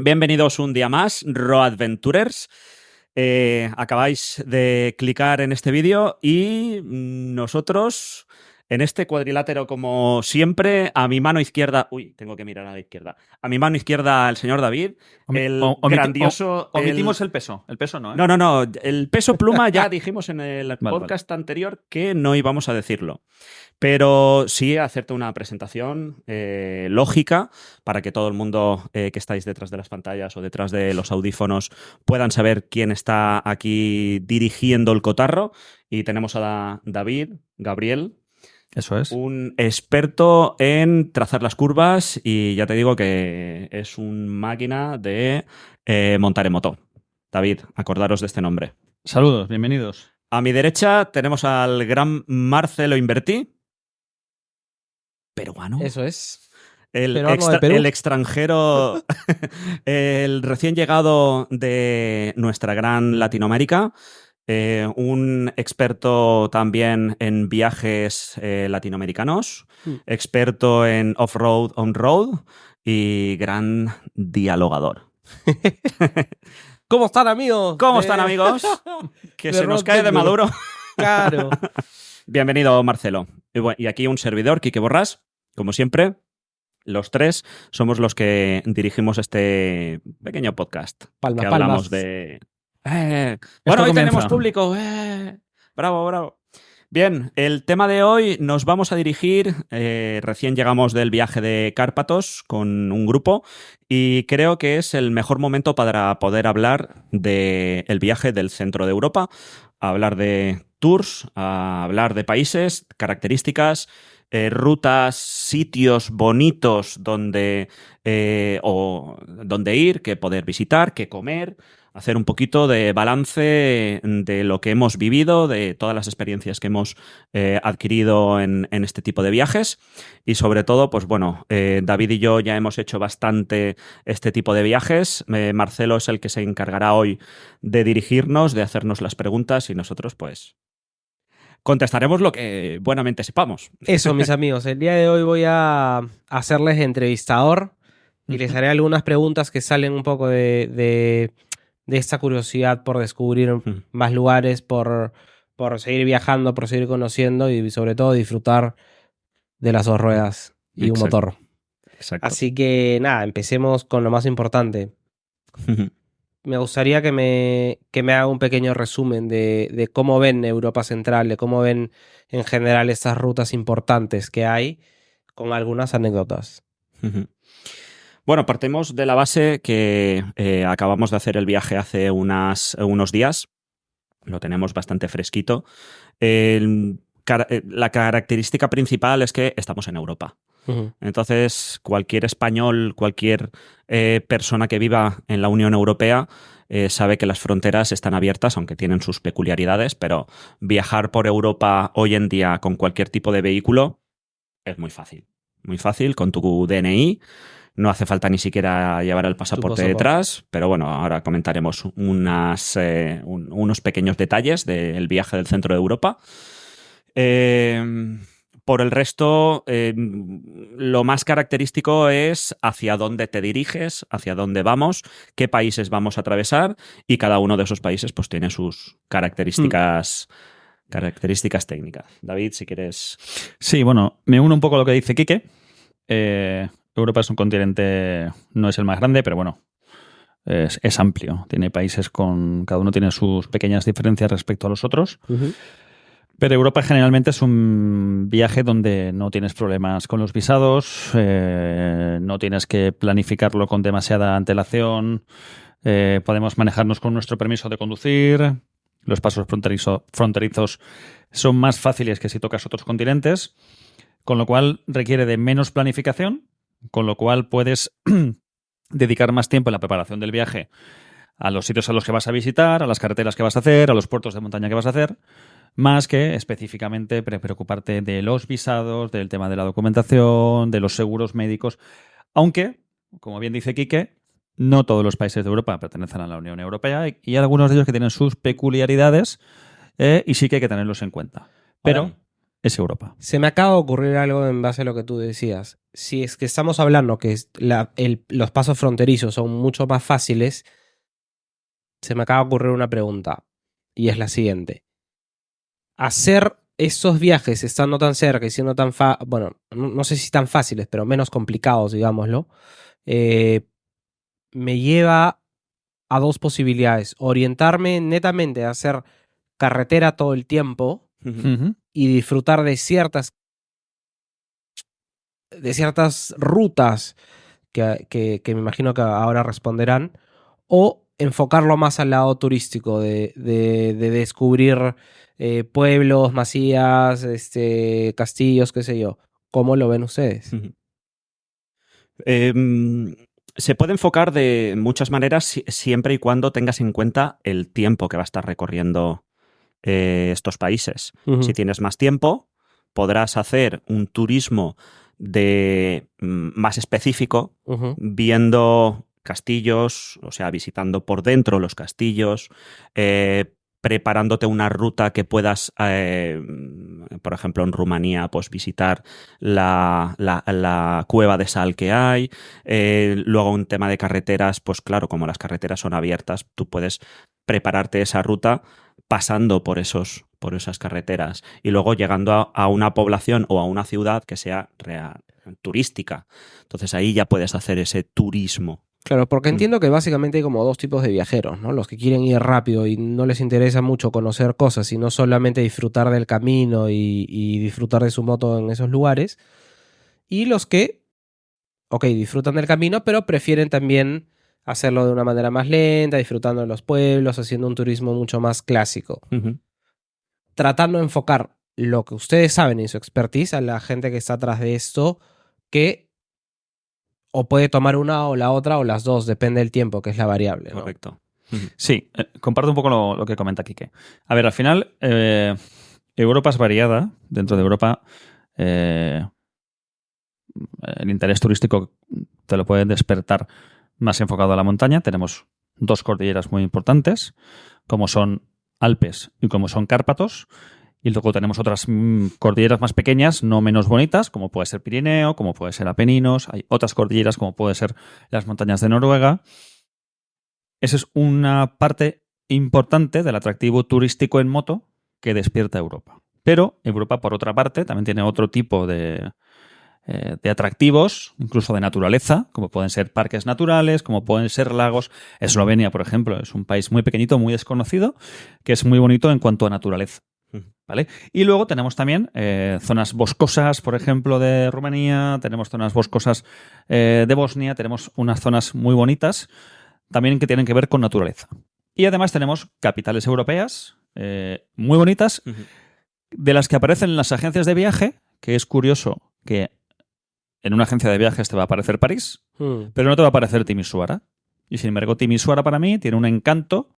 Bienvenidos un día más, Roadventurers. Acabáis de clicar en este vídeo y nosotros, en este cuadrilátero, como siempre, a mi mano izquierda... Uy, tengo que mirar a la izquierda. A mi mano izquierda, el señor David, grandioso... Omitimos el peso. El peso no, ¿eh? No. El peso pluma ya dijimos en el podcast anterior que no íbamos a decirlo. Pero sí hacerte una presentación lógica para que todo el mundo que estáis detrás de las pantallas o detrás de los audífonos puedan saber quién está aquí dirigiendo el cotarro. Y tenemos a David Gabriel. Eso es. Un experto en trazar las curvas y ya te digo que es un máquina de montar en moto. David, acordaros de este nombre. Saludos, bienvenidos. A mi derecha tenemos al gran Marcelo Invertí. Peruano. Eso es. El Perú. extranjero, el recién llegado de nuestra gran Latinoamérica, un experto también en viajes latinoamericanos, experto en off-road, on-road y gran dialogador. ¿Cómo están, amigos? ¿Cómo están, amigos? Que se nos cae de maduro. Claro. Bienvenido, Marcelo. Y aquí un servidor, Quique Borrás. Como siempre, los tres somos los que dirigimos este pequeño podcast. Palmas, que hablamos palmas. de... Bueno, hoy tenemos público. Bravo. Bien, el tema de hoy nos vamos a dirigir, recién llegamos del viaje de Cárpatos con un grupo y creo que es el mejor momento para poder hablar del viaje del centro de Europa, hablar de tours, hablar de países, características, rutas, sitios bonitos donde ir, que poder visitar, que comer, hacer un poquito de balance de lo que hemos vivido, de todas las experiencias que hemos adquirido en este tipo de viajes y sobre todo, pues bueno, David y yo ya hemos hecho bastante este tipo de viajes. Marcelo es el que se encargará hoy de dirigirnos, de hacernos las preguntas y nosotros pues contestaremos lo que buenamente sepamos. Eso, mis amigos. El día de hoy voy a hacerles entrevistador y les haré algunas preguntas que salen un poco de esta curiosidad por descubrir más lugares, por seguir viajando, por seguir conociendo y sobre todo disfrutar de las dos ruedas y un motor. Exacto. Así que nada, empecemos con lo más importante. Me gustaría que me haga un pequeño resumen de cómo ven Europa Central, de cómo ven en general estas rutas importantes que hay, con algunas anécdotas. Bueno, partimos de la base que acabamos de hacer el viaje hace unos días. Lo tenemos bastante fresquito. La característica principal es que estamos en Europa. Entonces, cualquier español, cualquier persona que viva en la Unión Europea sabe que las fronteras están abiertas, aunque tienen sus peculiaridades, pero viajar por Europa hoy en día con cualquier tipo de vehículo es muy fácil. Muy fácil, con tu DNI. No hace falta ni siquiera llevar el pasaporte detrás, pero bueno, ahora comentaremos unos pequeños detalles del viaje del centro de Europa. Por el resto, lo más característico es hacia dónde te diriges, hacia dónde vamos, qué países vamos a atravesar y cada uno de esos países pues tiene sus características técnicas. David, si quieres... Sí, bueno, me uno un poco a lo que dice Quique. Europa es un continente, no es el más grande, pero bueno, es amplio. Tiene países cada uno tiene sus pequeñas diferencias respecto a los otros. Pero Europa generalmente es un viaje donde no tienes problemas con los visados, no tienes que planificarlo con demasiada antelación, podemos manejarnos con nuestro permiso de conducir, los pasos fronterizos son más fáciles que si tocas otros continentes, con lo cual requiere de menos planificación, con lo cual puedes dedicar más tiempo en la preparación del viaje a los sitios a los que vas a visitar, a las carreteras que vas a hacer, a los puertos de montaña que vas a hacer, más que específicamente preocuparte de los visados, del tema de la documentación, de los seguros médicos. Aunque, como bien dice Quique, no todos los países de Europa pertenecen a la Unión Europea y hay algunos de ellos que tienen sus peculiaridades y sí que hay que tenerlos en cuenta. Pero es Europa. Se me acaba de ocurrir algo en base a lo que tú decías. Si es que estamos hablando que los pasos fronterizos son mucho más fáciles, se me acaba de ocurrir una pregunta. Y es la siguiente. Hacer estos viajes estando tan cerca y siendo tan bueno, no sé si tan fáciles, pero menos complicados, digámoslo, me lleva a dos posibilidades. Orientarme netamente a hacer carretera todo el tiempo y disfrutar de ciertas rutas que me imagino que ahora responderán, o enfocarlo más al lado turístico, de descubrir pueblos, masías, castillos, qué sé yo. ¿Cómo lo ven ustedes? Se puede enfocar de muchas maneras siempre y cuando tengas en cuenta el tiempo que va a estar recorriendo estos países. Si tienes más tiempo, podrás hacer un turismo más específico, viendo castillos, o sea, visitando por dentro los castillos, preparándote una ruta que puedas, por ejemplo, en Rumanía, pues visitar la cueva de sal que hay. Luego, un tema de carreteras, pues claro, como las carreteras son abiertas, tú puedes prepararte esa ruta pasando por esas carreteras y luego llegando a una población o a una ciudad que sea turística. Entonces ahí ya puedes hacer ese turismo. Claro, porque entiendo que básicamente hay como dos tipos de viajeros, ¿no? Los que quieren ir rápido y no les interesa mucho conocer cosas, sino solamente disfrutar del camino y disfrutar de su moto en esos lugares. Y los que, disfrutan del camino, pero prefieren también hacerlo de una manera más lenta, disfrutando de los pueblos, haciendo un turismo mucho más clásico. Tratando de enfocar lo que ustedes saben y su expertise a la gente que está atrás de esto, que o puede tomar una o la otra o las dos, depende del tiempo, que es la variable, ¿no? Correcto. Sí, comparto un poco lo que comenta Quique. A ver, al final, Europa es variada. Dentro de Europa, el interés turístico te lo puede despertar más enfocado a la montaña. Tenemos dos cordilleras muy importantes, como son Alpes y como son Cárpatos. Y luego tenemos otras cordilleras más pequeñas, no menos bonitas, como puede ser Pirineo, como puede ser Apeninos. Hay otras cordilleras, como puede ser las montañas de Noruega. Esa es una parte importante del atractivo turístico en moto que despierta Europa. Pero Europa, por otra parte, también tiene otro tipo de atractivos, incluso de naturaleza, como pueden ser parques naturales, como pueden ser lagos. Eslovenia, por ejemplo, es un país muy pequeñito, muy desconocido, que es muy bonito en cuanto a naturaleza. ¿Vale? Y luego tenemos también zonas boscosas, por ejemplo, de Rumanía, tenemos zonas boscosas de Bosnia, tenemos unas zonas muy bonitas también que tienen que ver con naturaleza. Y además tenemos capitales europeas muy bonitas, de las que aparecen en las agencias de viaje, que es curioso que en una agencia de viajes te va a aparecer París, pero no te va a aparecer Timisoara. Y sin embargo, Timisoara para mí tiene un encanto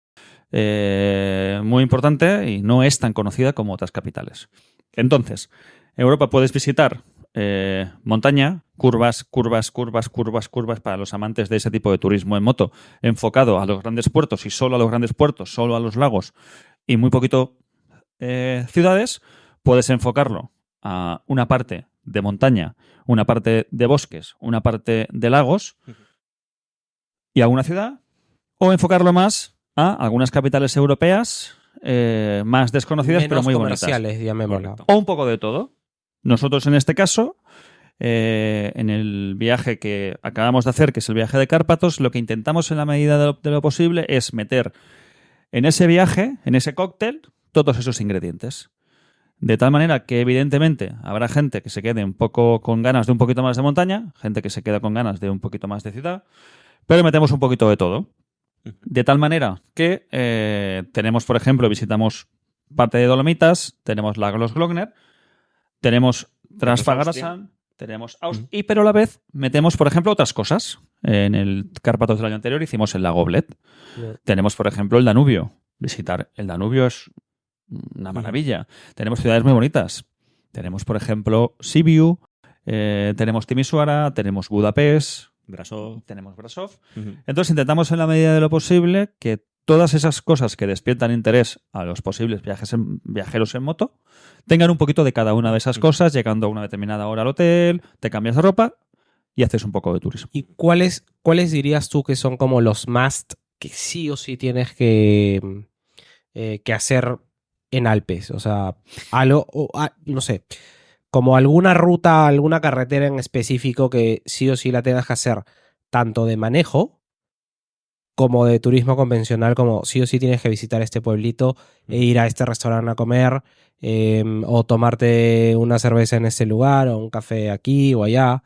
muy importante y no es tan conocida como otras capitales. Entonces, Europa puedes visitar montaña, curvas para los amantes de ese tipo de turismo en moto, enfocado a los grandes puertos y solo a los grandes puertos, solo a los lagos y muy poquito ciudades. Puedes enfocarlo a una parte de montaña, una parte de bosques, una parte de lagos y a una ciudad, o enfocarlo más a algunas capitales europeas más desconocidas, pero muy bonitas. Llamémoslo. O un poco de todo. Nosotros, en este caso, en el viaje que acabamos de hacer, que es el viaje de Cárpatos, lo que intentamos en la medida de lo posible es meter en ese viaje, en ese cóctel, todos esos ingredientes. De tal manera que, evidentemente, habrá gente que se quede un poco con ganas de un poquito más de montaña, gente que se queda con ganas de un poquito más de ciudad, pero metemos un poquito de todo. De tal manera que tenemos, por ejemplo, visitamos parte de Dolomitas, tenemos Lagos Glogner, tenemos Transfagarasan, tenemos Austria, pero a la vez metemos, por ejemplo, otras cosas. En el Cárpatos del año anterior hicimos el lago Bled. Tenemos, por ejemplo, el Danubio. Visitar el Danubio es una maravilla. Tenemos ciudades muy bonitas. Tenemos, por ejemplo, Sibiu, tenemos Timisoara, tenemos Budapest, Brasov. tenemos Brasov. Entonces intentamos en la medida de lo posible que todas esas cosas que despiertan interés a los posibles viajeros en moto tengan un poquito de cada una de esas cosas, llegando a una determinada hora al hotel, te cambias de ropa y haces un poco de turismo. ¿Y cuáles dirías tú que son como los must que sí o sí tienes que hacer en Alpes? O sea, no sé, como alguna ruta, alguna carretera en específico que sí o sí la tengas que hacer, tanto de manejo como de turismo convencional, como sí o sí tienes que visitar este pueblito e ir a este restaurante a comer, o tomarte una cerveza en este lugar, o un café aquí o allá.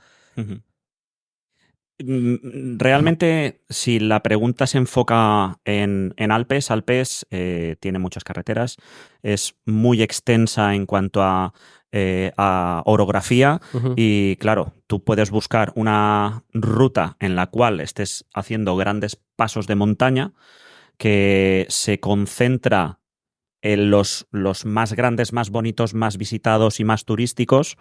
Realmente, si la pregunta se enfoca en Alpes, tiene muchas carreteras, es muy extensa en cuanto a orografía y claro, tú puedes buscar una ruta en la cual estés haciendo grandes pasos de montaña que se concentra en los más grandes, más bonitos, más visitados y más turísticos,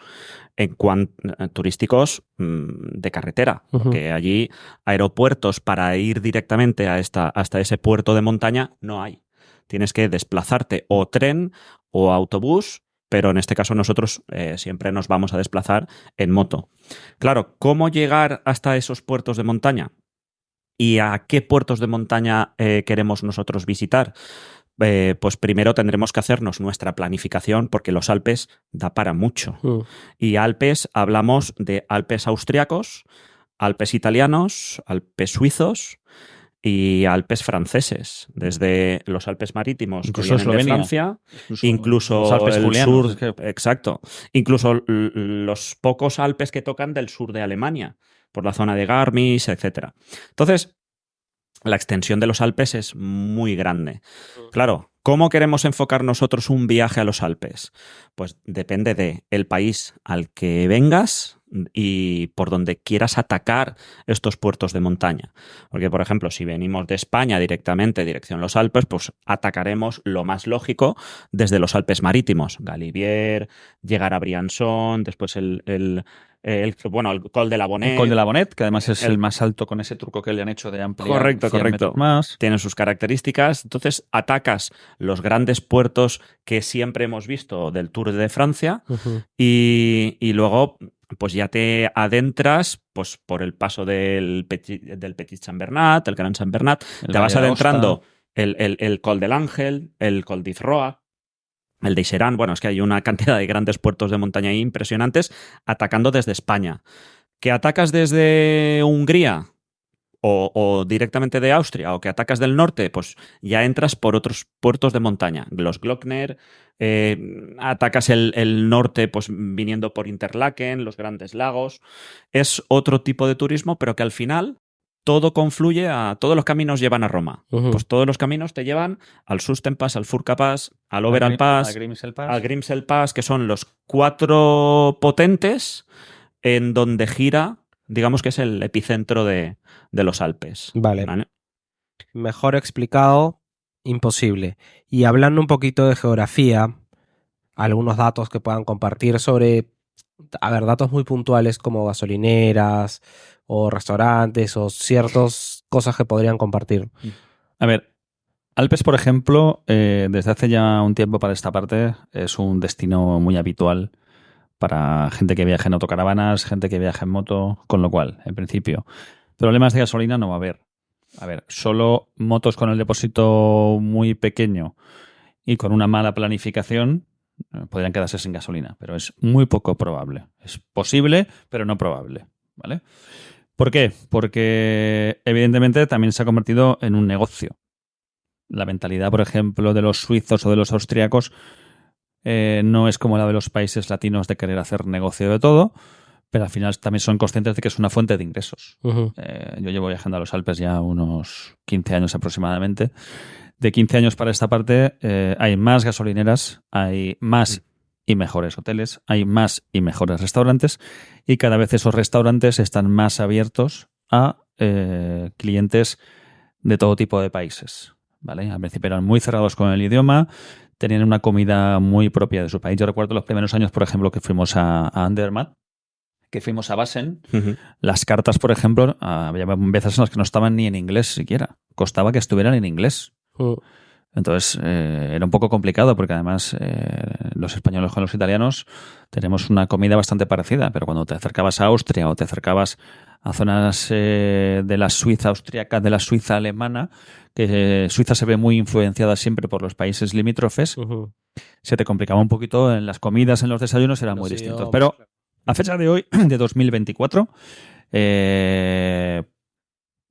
turísticos de carretera, porque allí aeropuertos para ir directamente hasta ese puerto de montaña no hay. Tienes que desplazarte o tren o autobús, pero en este caso nosotros siempre nos vamos a desplazar en moto. Claro, ¿cómo llegar hasta esos puertos de montaña? ¿Y a qué puertos de montaña queremos nosotros visitar? Pues primero tendremos que hacernos nuestra planificación porque los Alpes da para mucho. Y Alpes, hablamos de Alpes austriacos, Alpes italianos, Alpes suizos y Alpes franceses. Desde los Alpes marítimos incluso de Francia, incluso los Alpes el julianos, sur, exacto. Incluso los pocos Alpes que tocan del sur de Alemania, por la zona de Garmisch, etc. Entonces, la extensión de los Alpes es muy grande. Claro, ¿cómo queremos enfocar nosotros un viaje a los Alpes? Pues depende del país al que vengas y por donde quieras atacar estos puertos de montaña. Porque, por ejemplo, si venimos de España directamente, dirección los Alpes, pues atacaremos lo más lógico desde los Alpes marítimos. Galibier, llegar a Briançon, después el Col de la Bonnet. El Col de la Bonnet, que además es el más alto con ese truco que le han hecho de ampliar. Correcto. Más. Tiene sus características. Entonces atacas los grandes puertos que siempre hemos visto del Tour de Francia y luego pues ya te adentras pues por el paso del Petit Saint Bernat, el Gran Saint Bernat. Te vas adentrando el Col del Ángel, el Col d'Ifroa, el de Iserán. Bueno, es que hay una cantidad de grandes puertos de montaña ahí impresionantes atacando desde España. ¿Que atacas desde Hungría o directamente de Austria o que atacas del norte? Pues ya entras por otros puertos de montaña. Los Glockner, atacas el norte pues viniendo por Interlaken, los Grandes Lagos. Es otro tipo de turismo, pero que al final todo confluye todos los caminos llevan a Roma. Pues todos los caminos te llevan al Sustenpass, al Furka-Pass, al Overall Pass, al Grimsel Pass, que son los 4 potentes en donde gira, digamos que es el epicentro de los Alpes. Vale. Mejor explicado, imposible. Y hablando un poquito de geografía, algunos datos que puedan compartir sobre, datos muy puntuales como gasolineras o restaurantes o ciertas cosas que podrían compartir. A ver, Alpes, por ejemplo, desde hace ya un tiempo para esta parte es un destino muy habitual para gente que viaja en autocaravanas, gente que viaja en moto, con lo cual, en principio, problemas de gasolina no va a haber. A ver, solo motos con el depósito muy pequeño y con una mala planificación podrían quedarse sin gasolina, pero es muy poco probable. Es posible, pero no probable, ¿vale? ¿Por qué? Porque evidentemente también se ha convertido en un negocio. La mentalidad, por ejemplo, de los suizos o de los austríacos no es como la de los países latinos de querer hacer negocio de todo, pero al final también son conscientes de que es una fuente de ingresos. Yo llevo viajando a los Alpes ya unos 15 años aproximadamente. De 15 años para esta parte hay más gasolineras, hay más y mejores hoteles, hay más y mejores restaurantes y cada vez esos restaurantes están más abiertos a clientes de todo tipo de países, ¿vale? Al principio eran muy cerrados con el idioma, tenían una comida muy propia de su país. Yo recuerdo los primeros años, por ejemplo, que fuimos a Andermatt, que fuimos a Basen, las cartas, por ejemplo, había veces en las que no estaban ni en inglés siquiera. Costaba que estuvieran en inglés. Entonces era un poco complicado porque además los españoles con los italianos tenemos una comida bastante parecida, pero cuando te acercabas a Austria o te acercabas a zonas de la Suiza austríaca, de la Suiza alemana, que Suiza se ve muy influenciada siempre por los países limítrofes, se te complicaba un poquito en las comidas, en los desayunos, eran muy distintos. Pero a fecha de hoy, de 2024,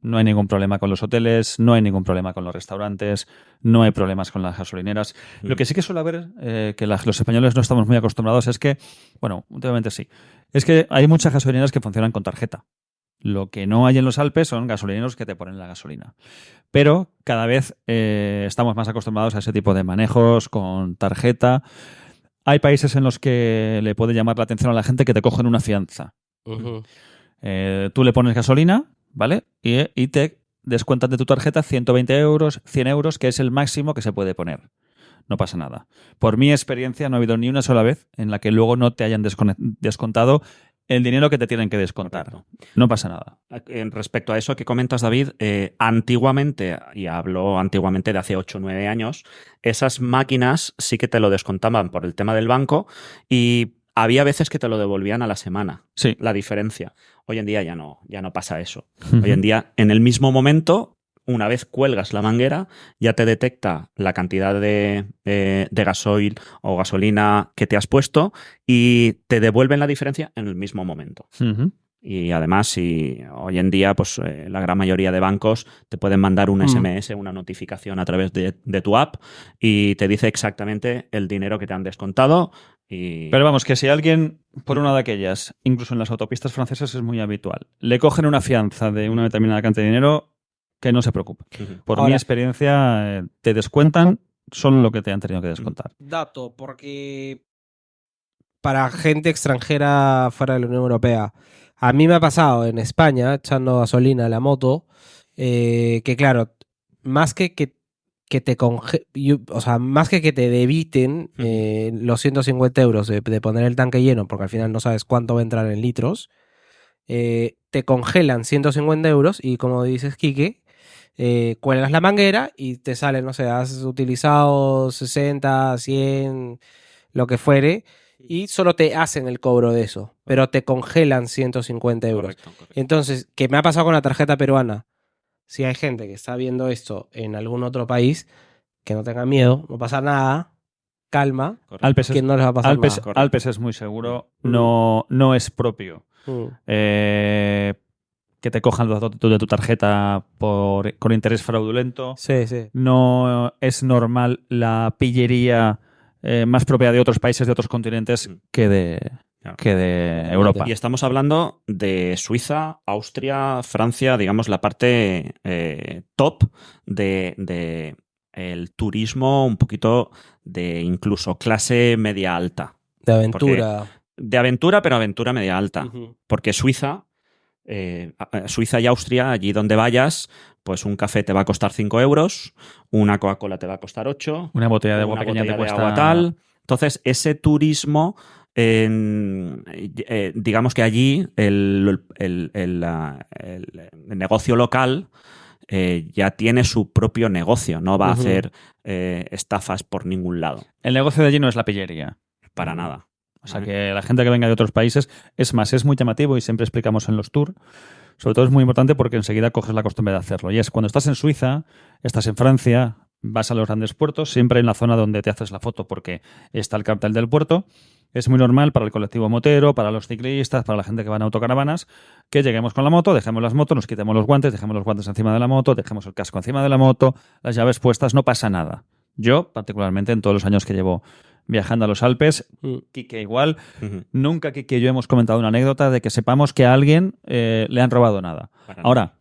no hay ningún problema con los hoteles, no hay ningún problema con los restaurantes, no hay problemas con las gasolineras. Lo que sí que suele haber, que los españoles no estamos muy acostumbrados, es que, bueno, últimamente sí, es que hay muchas gasolineras que funcionan con tarjeta. Lo que no hay en los Alpes son gasolineros que te ponen la gasolina. Pero cada vez estamos más acostumbrados a ese tipo de manejos con tarjeta. Hay países en los que le puede llamar la atención a la gente que te cogen una fianza. Tú le pones gasolina, ¿vale? Y te descuentan de tu tarjeta 120 euros, 100 euros, que es el máximo que se puede poner. No pasa nada. Por mi experiencia, no ha habido ni una sola vez en la que luego no te hayan descontado el dinero que te tienen que descontar. Correcto. No pasa nada. Respecto a eso que comentas, David, antiguamente, y hablo antiguamente de hace 8 o 9 años, esas máquinas sí que te lo descontaban por el tema del banco y había veces que te lo devolvían a la semana. Sí. La diferencia. Hoy en día ya no pasa eso. Hoy en día, en el mismo momento, una vez cuelgas la manguera, ya te detecta la cantidad de gasoil o gasolina que te has puesto y te devuelven la diferencia en el mismo momento. Y además, si hoy en día, pues la gran mayoría de bancos te pueden mandar un SMS, una notificación a través de tu app y te dice exactamente el dinero que te han descontado. Pero vamos, que si alguien, por una de aquellas, incluso en las autopistas francesas es muy habitual, le cogen una fianza de una determinada cantidad de dinero, que no se preocupe. Por mi experiencia, te descuentan solo lo que te han tenido que descontar. Dato, porque para gente extranjera fuera de la Unión Europea, a mí me ha pasado en España, echando gasolina a la moto, que claro, más que te o sea, más que te debiten los 150 euros de poner el tanque lleno, porque al final no sabes cuánto va a entrar en litros, te congelan 150 euros y, como dices, Quique, cuelgas la manguera y te sale, no sé, has utilizado 60, 100, lo que fuere, y solo te hacen el cobro de eso, pero te congelan 150 euros. Correcto. Entonces, ¿qué me ha pasado con la tarjeta peruana? Si hay gente que está viendo esto en algún otro país, que no tenga miedo, no pasa nada, calma, Alpes que no les va a pasar nada. Alpes es muy seguro, no es propio. Que te cojan los datos de tu tarjeta con interés fraudulento. Sí, sí. No es normal la pillería más propia de otros países, de otros continentes que de Europa. Y estamos hablando de Suiza, Austria, Francia, digamos la parte top de el turismo, un poquito de incluso clase media alta. De aventura. De aventura, pero aventura media alta. Porque Suiza y Austria, allí donde vayas, pues un café te va a costar 5 euros, una Coca-Cola te va a costar 8, una botella de agua pequeña te cuesta agua tal. Entonces, ese turismo, digamos que allí el negocio local ya tiene su propio negocio, no va a hacer estafas por ningún lado. El negocio de allí no es la pillería. Para nada. O sea, que la gente que venga de otros países, es más, es muy llamativo y siempre explicamos en los tours. Sobre todo es muy importante porque enseguida coges la costumbre de hacerlo. Y es cuando estás en Suiza, estás en Francia, vas a los grandes puertos, siempre en la zona donde te haces la foto porque está el cartel del puerto. Es muy normal para el colectivo motero, para los ciclistas, para la gente que va en autocaravanas, que lleguemos con la moto, dejemos las motos, nos quitemos los guantes, dejemos los guantes encima de la moto, dejemos el casco encima de la moto, las llaves puestas, no pasa nada. Yo, particularmente, en todos los años que llevo viajando a los Alpes, Quique igual, nunca Quique y yo hemos comentado una anécdota de que sepamos que a alguien le han robado nada. Ahora,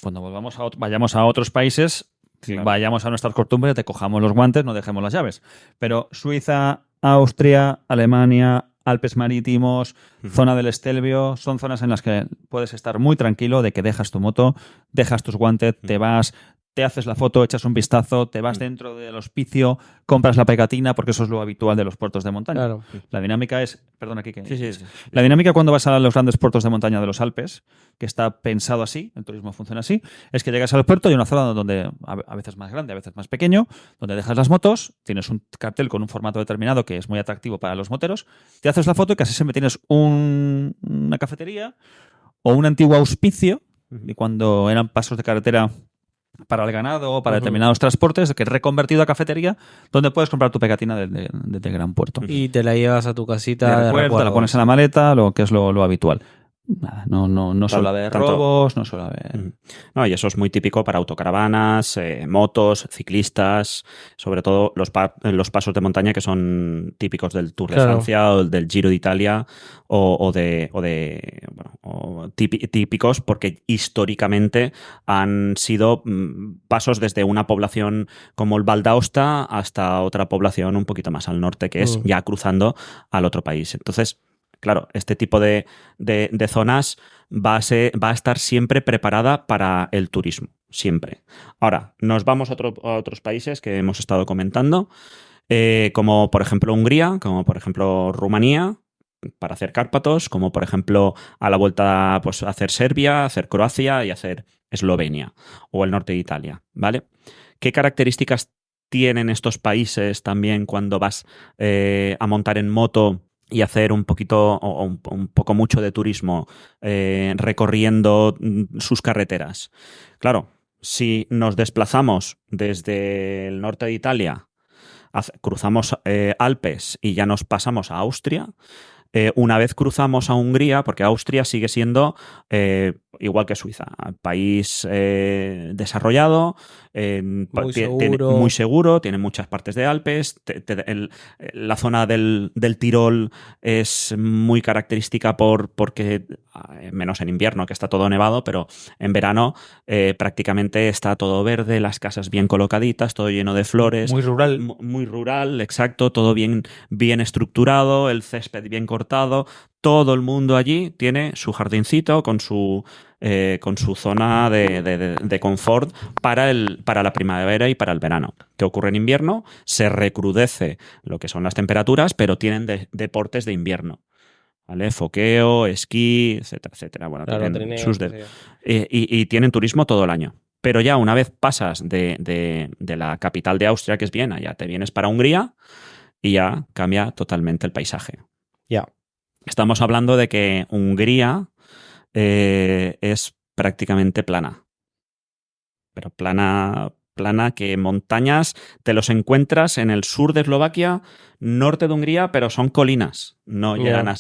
cuando vayamos a otros países, claro, vayamos a nuestras costumbres, te cojamos los guantes, no dejemos las llaves. Pero Suiza, Austria, Alemania, Alpes Marítimos, zona del Estelvio, son zonas en las que puedes estar muy tranquilo de que dejas tu moto, dejas tus guantes, te vas, te haces la foto, echas un vistazo, te vas dentro del hospicio, compras la pegatina, porque eso es lo habitual de los puertos de montaña. Claro. La dinámica es... Perdona, Kike. Sí. La dinámica cuando vas a los grandes puertos de montaña de los Alpes, que está pensado así, el turismo funciona así, es que llegas al puerto y hay una zona donde a veces más grande, a veces más pequeño, donde dejas las motos, tienes un cartel con un formato determinado que es muy atractivo para los moteros, te haces la foto y casi siempre tienes una cafetería o un antiguo auspicio, y cuando eran pasos de carretera para el ganado o para determinados transportes, que es reconvertido a cafetería, donde puedes comprar tu pegatina de Gran Puerto. Y te la llevas a tu casita de Te la pones en la maleta, lo que es lo habitual. Nada, no suele haber robos, no suele haber... No, y eso es muy típico para autocaravanas, motos, ciclistas, sobre todo los pasos de montaña que son típicos del Tour de Francia o del Giro de Italia típicos porque históricamente han sido pasos desde una población como el Val d'Aosta hasta otra población un poquito más al norte, que es ya cruzando al otro país. Entonces, claro, este tipo de zonas va a estar siempre preparada para el turismo, siempre. Ahora, nos vamos a otros países que hemos estado comentando, como por ejemplo Hungría, como por ejemplo Rumanía, para hacer Cárpatos, como por ejemplo a la vuelta pues hacer Serbia, hacer Croacia y hacer Eslovenia o el norte de Italia, ¿vale? ¿Qué características tienen estos países también cuando vas a montar en moto y hacer un poquito o un poco mucho de turismo recorriendo sus carreteras? Claro, si nos desplazamos desde el norte de Italia, cruzamos Alpes y ya nos pasamos a Austria, una vez cruzamos a Hungría, porque Austria sigue siendo igual que Suiza, país desarrollado, muy seguro, tiene muchas partes de Alpes, la zona del Tirol es muy característica porque, menos en invierno, que está todo nevado, pero en verano prácticamente está todo verde, las casas bien colocaditas, todo lleno de flores. Muy rural. Muy rural, exacto, todo bien estructurado, el césped bien cortado. Todo el mundo allí tiene su jardincito con su zona de confort para la primavera y para el verano. ¿Qué ocurre en invierno? Se recrudece lo que son las temperaturas, pero tienen deportes de invierno, ¿vale? Foqueo, esquí, etcétera, etcétera. Bueno, claro, tienen y tienen turismo todo el año. Pero ya una vez pasas de la capital de Austria, que es Viena, ya te vienes para Hungría y ya cambia totalmente el paisaje. Ya. Estamos hablando de que Hungría es prácticamente plana. Pero plana que montañas te los encuentras en el sur de Eslovaquia, norte de Hungría, pero son colinas. No llegan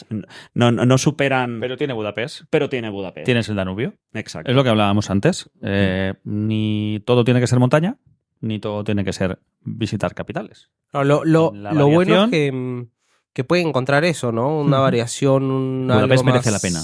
no superan... Pero tiene Budapest. Tienes el Danubio. Exacto. Es lo que hablábamos antes. Ni todo tiene que ser montaña, ni todo tiene que ser visitar capitales. Lo bueno es que puede encontrar eso, ¿no? Una variación, Budapest algo merece más... la pena.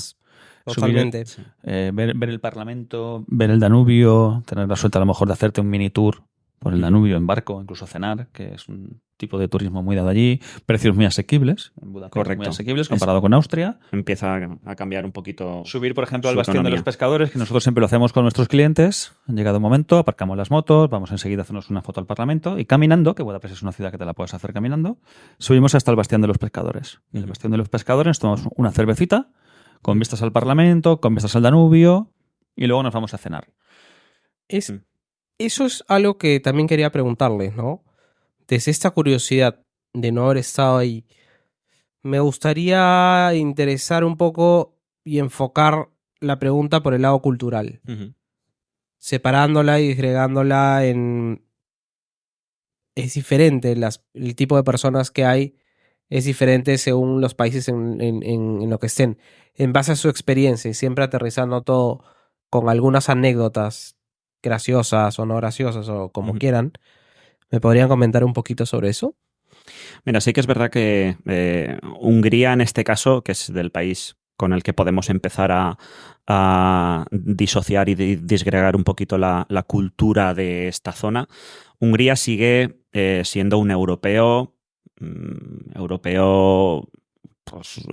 Totalmente. Ver el Parlamento, ver el Danubio, tener la suerte a lo mejor de hacerte un mini tour por el Danubio en barco, incluso cenar, que es un tipo de turismo muy dado allí. Precios muy asequibles en Budapest. Correcto. Muy asequibles comparado con Austria. Empieza a cambiar un poquito. Subir, por ejemplo, al Bastión de los Pescadores, que nosotros siempre lo hacemos con nuestros clientes. Han llegado un momento, aparcamos las motos, vamos enseguida a hacernos una foto al Parlamento y caminando, que Budapest es una ciudad que te la puedes hacer caminando, subimos hasta el Bastión de los Pescadores. Y en el Bastión de los Pescadores tomamos una cervecita con vistas al Parlamento, con vistas al Danubio, y luego nos vamos a cenar. Eso es algo que también quería preguntarles, ¿no? Desde esta curiosidad de no haber estado ahí, me gustaría interesar un poco y enfocar la pregunta por el lado cultural, separándola y disgregándola en... Es diferente, el tipo de personas que hay es diferente según los países en lo que estén. En base a su experiencia y siempre aterrizando todo con algunas anécdotas graciosas o no graciosas o como quieran, ¿me podrían comentar un poquito sobre eso? Mira, sí que es verdad que Hungría en este caso, que es del país con el que podemos empezar a disociar y disgregar un poquito la cultura de esta zona, Hungría sigue siendo un europeo pues,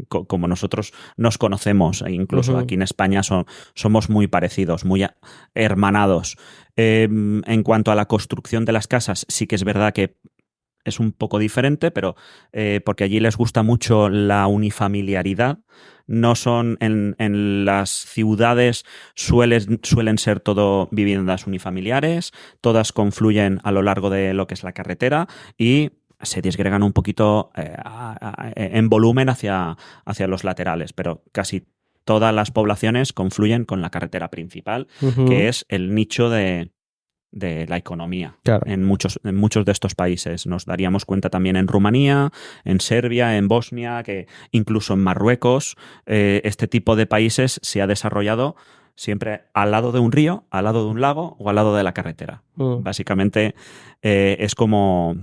como nosotros nos conocemos, e incluso aquí en España somos muy parecidos, muy hermanados. En cuanto a la construcción de las casas, sí que es verdad que es un poco diferente, pero porque allí les gusta mucho la unifamiliaridad. No son en las ciudades suelen ser todo viviendas unifamiliares, todas confluyen a lo largo de lo que es la carretera y se disgregan un poquito en volumen hacia los laterales, pero casi todas las poblaciones confluyen con la carretera principal, que es el nicho de la economía. Claro. En muchos de estos países. Nos daríamos cuenta también en Rumanía, en Serbia, en Bosnia, que incluso en Marruecos este tipo de países se ha desarrollado siempre al lado de un río, al lado de un lago o al lado de la carretera. Básicamente es como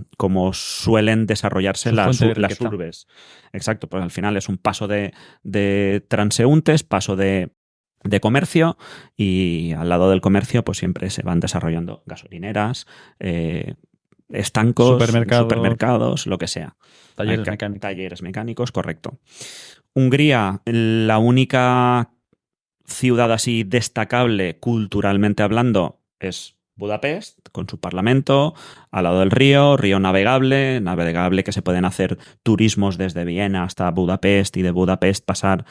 suelen desarrollarse las urbes. Exacto, pues al final es un paso de transeúntes, paso de comercio, y al lado del comercio pues siempre se van desarrollando gasolineras, estancos, supermercados, lo que sea. Talleres mecánicos, correcto. Hungría, la única ciudad así destacable culturalmente hablando es Budapest, con su parlamento, al lado del río navegable que se pueden hacer turismos desde Viena hasta Budapest y de Budapest pasar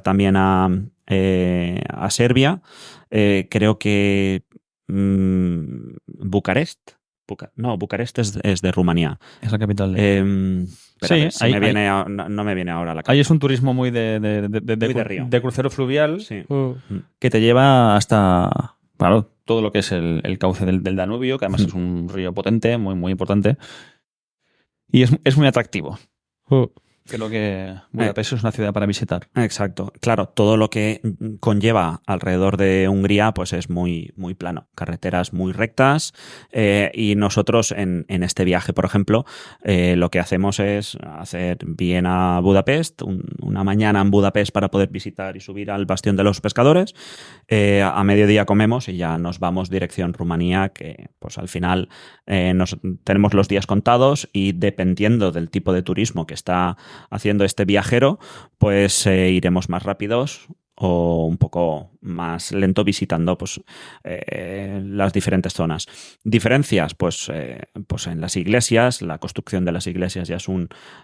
también a Serbia. Creo que Bucarest es de Rumanía. Es la capital. Sí, no me viene ahora la capital. Ahí es un turismo muy de crucero fluvial, sí, que te lleva hasta, claro, todo lo que es el cauce del Danubio, que además es un río potente, muy, muy importante. Y es muy atractivo. Creo que Budapest es una ciudad para visitar. Exacto. Claro, todo lo que conlleva alrededor de Hungría pues es muy, muy plano. Carreteras muy rectas y nosotros en este viaje, por ejemplo, lo que hacemos es hacer Viena-Budapest, una mañana en Budapest para poder visitar y subir al Bastión de los Pescadores. A mediodía comemos y ya nos vamos dirección Rumanía, que pues al final tenemos los días contados y dependiendo del tipo de turismo que está haciendo este viajero, pues iremos más rápidos o un poco más lento visitando pues, las diferentes zonas. Diferencias, pues en las iglesias, la construcción de las iglesias ya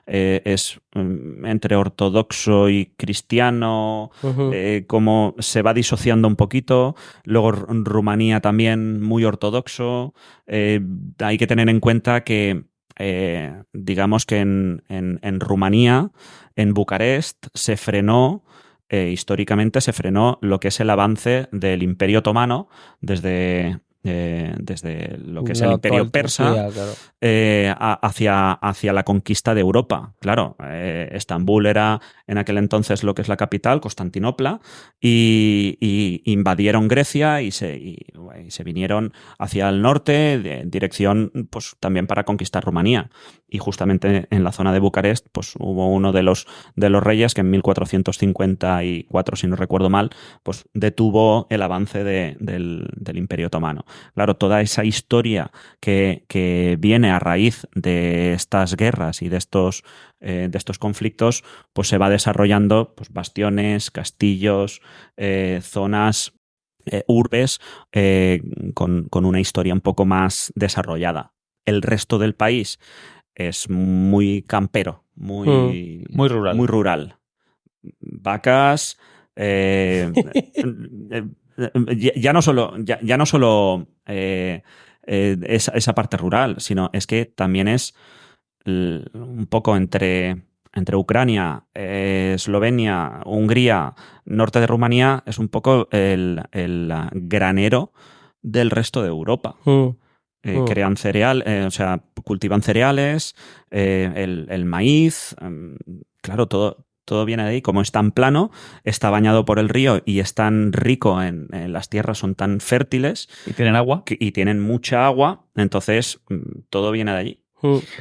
es entre ortodoxo y cristiano, como se va disociando un poquito. Luego Rumanía también muy ortodoxo. Hay que tener en cuenta que digamos que en Rumanía, en Bucarest, históricamente se frenó lo que es el avance del Imperio Otomano desde lo que es el Imperio Persa, claro, hacia la conquista de Europa. Claro, Estambul era en aquel entonces lo que es la capital, Constantinopla, y invadieron Grecia y se vinieron hacia el norte, en dirección pues también para conquistar Rumanía. Y justamente en la zona de Bucarest pues hubo uno de los reyes que en 1454, si no recuerdo mal, pues detuvo el avance del Imperio Otomano. Claro, toda esa historia que viene a raíz de estas guerras y de estos conflictos, pues se va desarrollando pues, bastiones, castillos, zonas, urbes, con una historia un poco más desarrollada. El resto del país es muy campero, muy rural. Muy rural. Vacas, ya no solo esa parte rural, sino es que también es un poco entre Ucrania, Eslovenia, Hungría, norte de Rumanía, es un poco el granero del resto de Europa. Crean cereal, o sea, cultivan cereales, el maíz, claro, todo viene de ahí. Como es tan plano, está bañado por el río y es tan rico en las tierras, son tan fértiles. Y tienen agua. Y tienen mucha agua, entonces todo viene de allí.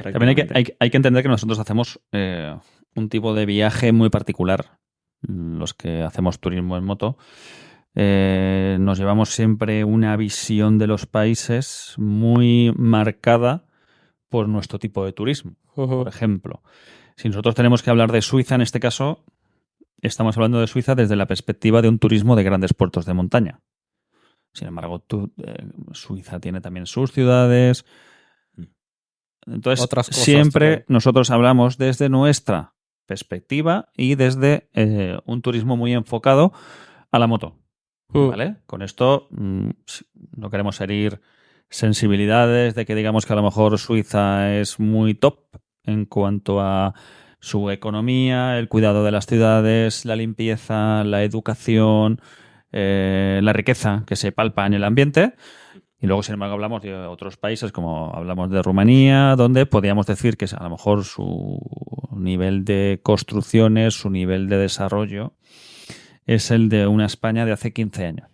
También hay que entender que nosotros hacemos un tipo de viaje muy particular. Los que hacemos turismo en moto, nos llevamos siempre una visión de los países muy marcada por nuestro tipo de turismo. Por ejemplo, Si nosotros tenemos que hablar de Suiza, en este caso, estamos hablando de Suiza desde la perspectiva de un turismo de grandes puertos de montaña. Sin embargo, Suiza tiene también sus ciudades. Entonces, siempre también. Nosotros hablamos desde nuestra perspectiva y desde un turismo muy enfocado a la moto. ¿Vale? Con esto no queremos herir sensibilidades de que digamos que a lo mejor Suiza es muy top en cuanto a su economía, el cuidado de las ciudades, la limpieza, la educación, la riqueza que se palpa en el ambiente. Y luego, sin embargo, hablamos de otros países, como hablamos de Rumanía, donde podríamos decir que a lo mejor su nivel de construcciones, su nivel de desarrollo es el de una España de hace 15 años.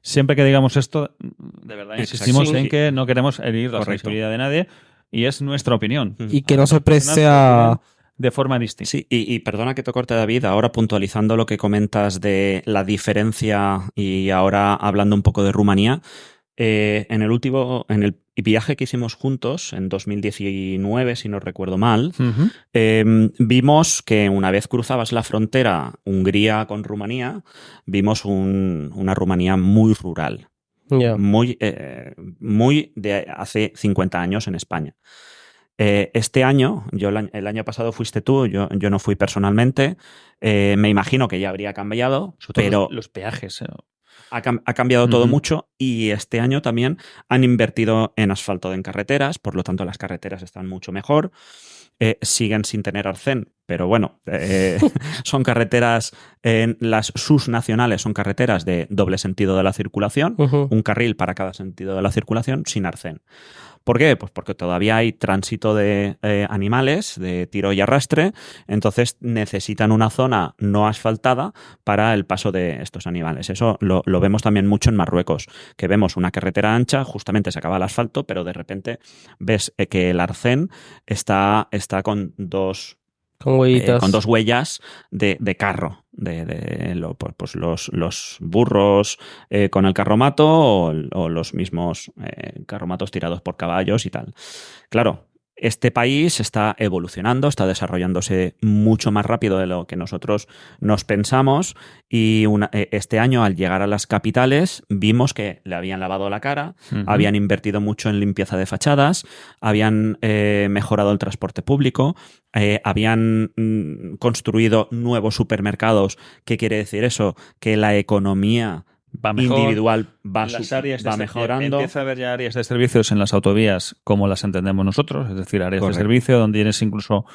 Siempre que digamos esto, de verdad insistimos en que no queremos herir la sensibilidad de nadie y es nuestra opinión. Y que no se preste a... de forma distinta. Sí, y perdona que te corte, David, ahora puntualizando lo que comentas de la diferencia y ahora hablando un poco de Rumanía, en el viaje que hicimos juntos, en 2019, si no recuerdo mal, vimos que una vez cruzabas la frontera Hungría con Rumanía, vimos una Rumanía muy rural, muy de hace 50 años en España. Este año, el año pasado fuiste tú, yo no fui personalmente, me imagino que ya habría cambiado, pero los peajes... Ha cambiado todo mucho y este año también han invertido en asfalto en carreteras, por lo tanto las carreteras están mucho mejor. Siguen sin tener arcén, pero bueno, son carreteras, las SUS nacionales son carreteras de doble sentido de la circulación, un carril para cada sentido de la circulación sin arcén. ¿Por qué? Pues porque todavía hay tránsito de animales, de tiro y arrastre, entonces necesitan una zona no asfaltada para el paso de estos animales. Eso lo vemos también mucho en Marruecos, que vemos una carretera ancha, justamente se acaba el asfalto, pero de repente ves que el arcén está con dos huellas de carro, pues los burros con el carromato o los mismos carromatos tirados por caballos y tal. Claro, este país está evolucionando, está desarrollándose mucho más rápido de lo que nosotros nos pensamos y este año al llegar a las capitales vimos que le habían lavado la cara, habían invertido mucho en limpieza de fachadas, habían mejorado el transporte público, habían construido nuevos supermercados. ¿Qué quiere decir eso? Que la economía individual va mejorando. Empieza a haber ya áreas de servicios en las autovías como las entendemos nosotros, es decir, áreas de servicio donde tienes incluso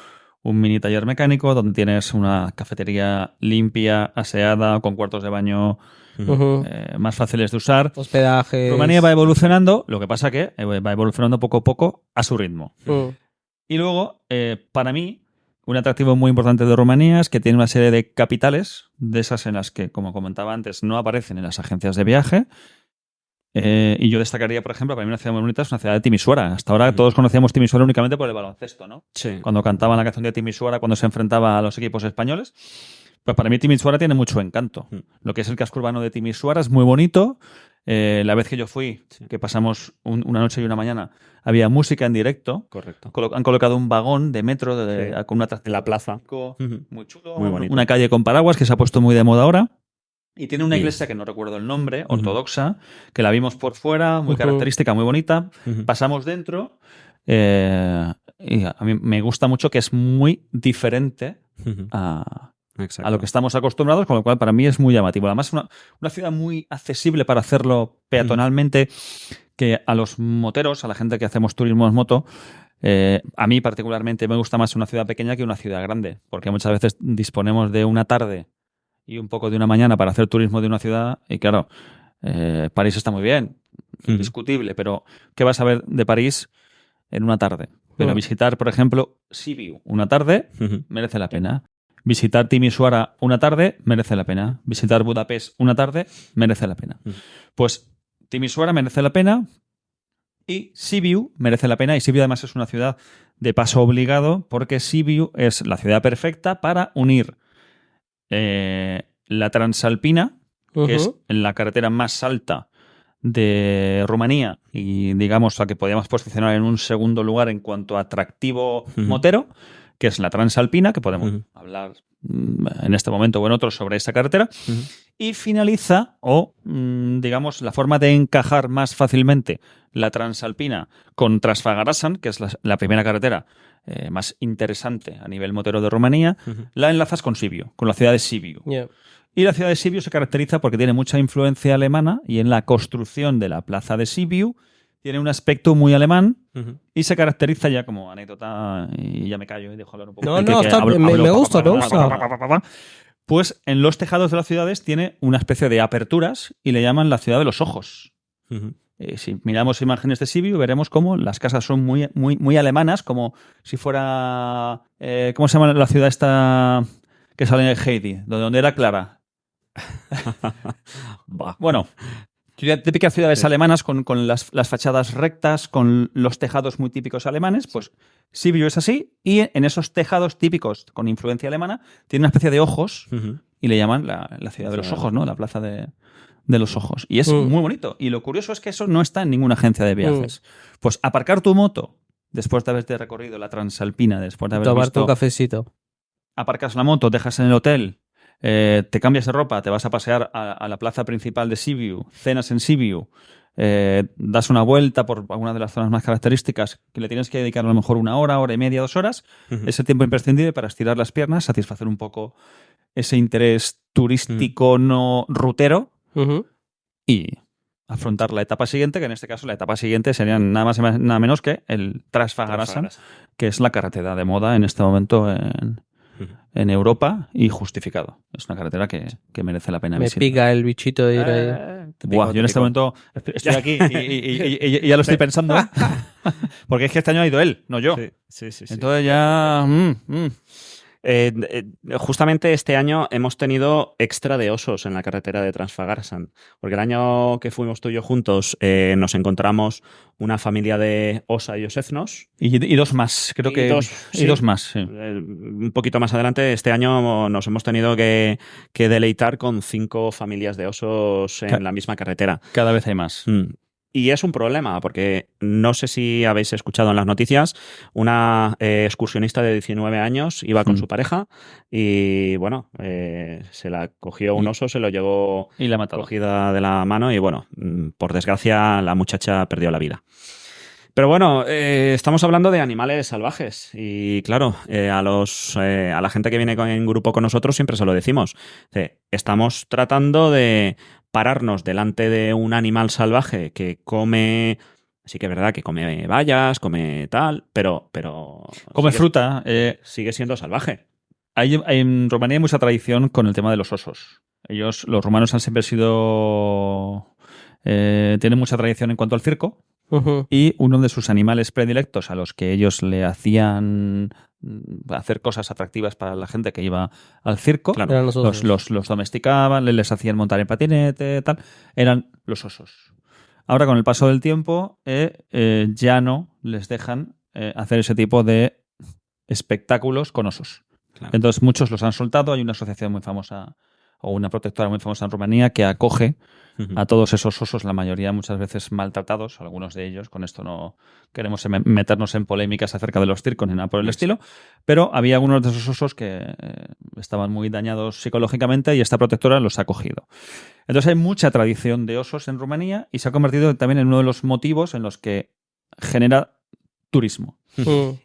un mini taller mecánico, donde tienes una cafetería limpia, aseada, con cuartos de baño más fáciles de usar. Hospedajes. Rumanía va evolucionando, lo que pasa que va evolucionando poco a poco a su ritmo. Y luego, para mí, un atractivo muy importante de Rumanía es que tiene una serie de capitales, de esas en las que, como comentaba antes, no aparecen en las agencias de viaje. Y yo destacaría, por ejemplo, para mí una ciudad muy bonita es una ciudad de Timisoara. Hasta ahora todos conocíamos Timisoara únicamente por el baloncesto, ¿no? Sí. Cuando cantaban la canción de Timisoara cuando se enfrentaba a los equipos españoles. Pues para mí Timisoara tiene mucho encanto. Lo que es el casco urbano de Timisoara es muy bonito. La vez que yo fui, que pasamos una noche y una mañana, había música en directo. Correcto. Han colocado un vagón de metro con una en la plaza. Muy chulo. Muy bonito. Una calle con paraguas que se ha puesto muy de moda ahora. Y tiene una iglesia que no recuerdo el nombre, ortodoxa, que la vimos por fuera, muy característica, muy bonita. Pasamos dentro y a mí me gusta mucho que es muy diferente a lo que estamos acostumbrados, con lo cual para mí es muy llamativo. Además, una ciudad muy accesible para hacerlo peatonalmente, que a los moteros, a la gente que hacemos turismo en moto, a mí particularmente me gusta más una ciudad pequeña que una ciudad grande, porque muchas veces disponemos de una tarde y un poco de una mañana para hacer turismo de una ciudad y claro, París está muy bien, indiscutible, pero ¿qué vas a ver de París en una tarde? Pero visitar, por ejemplo, Sibiu una tarde merece la pena. Visitar Timisoara una tarde merece la pena. Visitar Budapest una tarde merece la pena. Pues Timisoara merece la pena y Sibiu merece la pena. Y Sibiu además es una ciudad de paso obligado porque Sibiu es la ciudad perfecta para unir la Transalpina, que es la carretera más alta de Rumanía y digamos la que podríamos posicionar en un segundo lugar en cuanto a atractivo motero, que es la Transalpina, que podemos hablar en este momento o en otros sobre esta carretera, y finaliza, digamos, la forma de encajar más fácilmente la Transalpina con Trasfagarasan, que es la primera carretera más interesante a nivel motero de Rumanía, la enlazas con Sibiu, con la ciudad de Sibiu. Yeah. Y la ciudad de Sibiu se caracteriza porque tiene mucha influencia alemana y en la construcción de la plaza de Sibiu tiene un aspecto muy alemán y se caracteriza ya como anécdota, y ya me callo y dejo hablar un poco. Me gusta. Pues en los tejados de las ciudades tiene una especie de aperturas y le llaman la ciudad de los ojos. Si miramos imágenes de Sibiu, veremos cómo las casas son muy, muy, muy alemanas, como si fuera... ¿cómo se llama la ciudad esta que sale en Heidi? Donde era Clara. Bueno, típicas ciudades alemanas con las fachadas rectas, con los tejados muy típicos alemanes, pues Sibiu es así, y en esos tejados típicos con influencia alemana tiene una especie de ojos y le llaman la ciudad de los ojos, ¿no? La plaza de los ojos. Y es muy bonito. Y lo curioso es que eso no está en ninguna agencia de viajes. Pues aparcar tu moto después de haberte recorrido la Transalpina, después de haber tomar visto... tu cafecito. Aparcas la moto, dejas en el hotel, te cambias de ropa, te vas a pasear a la plaza principal de Sibiu, cenas en Sibiu, das una vuelta por alguna de las zonas más características que le tienes que dedicar a lo mejor 1 hora, hora y media, 2 horas. Ese tiempo imprescindible para estirar las piernas, satisfacer un poco ese interés turístico no rutero y afrontar la etapa siguiente, que en este caso la etapa siguiente serían nada más y nada menos que el Trasfagarasan, que es la carretera de moda en este momento en Europa y justificado. Es una carretera que merece la pena visitar. Me pica el bichito de ir ahí. Yo en este momento estoy aquí y ya lo estoy pensando. Porque es que este año ha ido él, no yo. Sí. Entonces ya... Justamente este año hemos tenido extra de osos en la carretera de Trasfagarasan, porque el año que fuimos tú y yo juntos nos encontramos una familia de osa y oseznos. Y 2 más, creo que... dos más, sí. Un poquito más adelante, este año nos hemos tenido que deleitar con 5 familias de osos en la misma carretera. Cada vez hay más. Y es un problema, porque no sé si habéis escuchado en las noticias, una excursionista de 19 años iba con su pareja y, bueno, se la cogió un oso, se lo llevó y la mató. Cogida de la mano y, bueno, por desgracia, la muchacha perdió la vida. Pero bueno, estamos hablando de animales salvajes y, claro, a la gente que viene en grupo con nosotros siempre se lo decimos. Estamos tratando de pararnos delante de un animal salvaje que come... Sí que es verdad que come bayas, come tal, pero come fruta. Sigue siendo salvaje. Hay en Rumanía hay mucha tradición con el tema de los osos. Los rumanos han siempre sido... tienen mucha tradición en cuanto al circo. Y uno de sus animales predilectos a los que ellos le hacían hacer cosas atractivas para la gente que iba al circo, claro, los domesticaban, les hacían montar en patinete, tal, eran los osos. Ahora, con el paso del tiempo, ya no les dejan hacer ese tipo de espectáculos con osos. Claro. Entonces, muchos los han soltado. Hay una asociación muy famosa o una protectora muy famosa en Rumanía que acoge a todos esos osos, la mayoría muchas veces maltratados, algunos de ellos. Con esto no queremos meternos en polémicas acerca de los circos ni nada por el estilo, pero había algunos de esos osos que estaban muy dañados psicológicamente y esta protectora los ha acogido. Entonces hay mucha tradición de osos en Rumanía y se ha convertido también en uno de los motivos en los que genera turismo.